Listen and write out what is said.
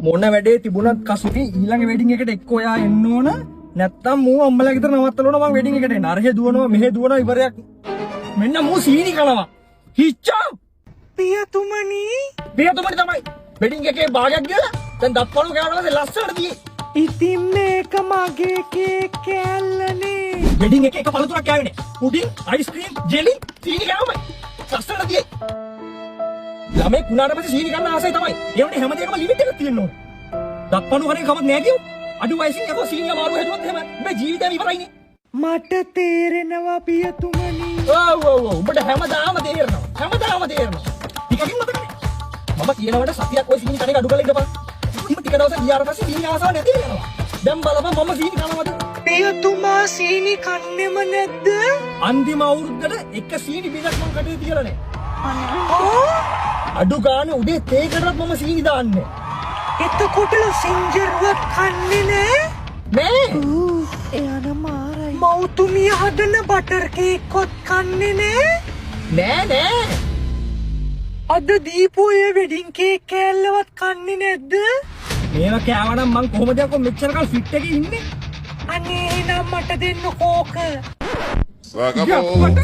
මොන වැඩේ තිබුණත් කසුටි ඊළඟ වෙඩින් එකට එක්ක ඔයා එන්න ඕන. නැත්තම් මූ අම්මලා ගෙදර නවත්තලා මම වෙඩින් එකට එන්න. අරහෙ දුවනවා මෙහෙ දුවනවා ඉවරයක්. මෙන්න මූ සීනි කනවා. හිච්චා. පියතුමනි තමයි. වෙඩින් එකේ භාගයක් ගිහලා දැන් දත්පළු කෑවට පස්සේ ලස්සනට තියෙයි. ඉතින් මේක මගේ කේක් කෑල්ලනේ. වෙඩින් එකේ එක පළතුරක් කෑවේ නෑ. පුඩින්, අයිස්ක්‍රීම්, ජෙලි, සීනි කෑවමයි. ලස්සනට තියෙයි. ළමයි කුණාට පස්සේ සීනි ගන්න ආසයි තමයි. ඒ වුණේ හැමදේකම ලිමිට් එකක් තියෙන්න ඕන. දත්පළු හරිය කමක් නෑ කියෝ. අඩු වයසින් යකෝ සීනි අමාරු හැදුවත් එහෙම මේ ජීවිතේම ඉවරයිනේ. මට තේරෙනවා පියතුමනි. ඔව්. උඹට හැමදාම තේරෙනවා. ටිකකින් මතකනේ. මම කියනවට සතියක් ඔය සීනි කණේ අඩු කරලා ඉඳපන්. ටික දවසක් ගියාට පස්සේ සීනි ආසාව නැති වෙනවා. දැන් බලපන් මම සීනි කනවද? පියතුමා සීනි කන්නේම නැද්ද? අන්තිම අවුරුද්දට එක සීනි බිලක් මම කටේ තියලා නෑ. අඩු ගානේ උදේ තේකටවත් මම සීනි දාන්නේ. එතකොට සින්ජර්වත් කන්නේ නෑ? එයාන මාරයි. මෞතුමිය හදන බටර් කේක්වත් කන්නේ නෑ. අද දීපු ඒ වෙඩින් කේක් කෑල්ලවත් කන්නේ නැද්ද? මේව කෑවනම් මං කොහොමද යකෝ මෙච්චර කල් ෆිට් එකේ ඉන්නේ? අනේ එහෙනම් මට දෙන්න කෝක. Vagabundo.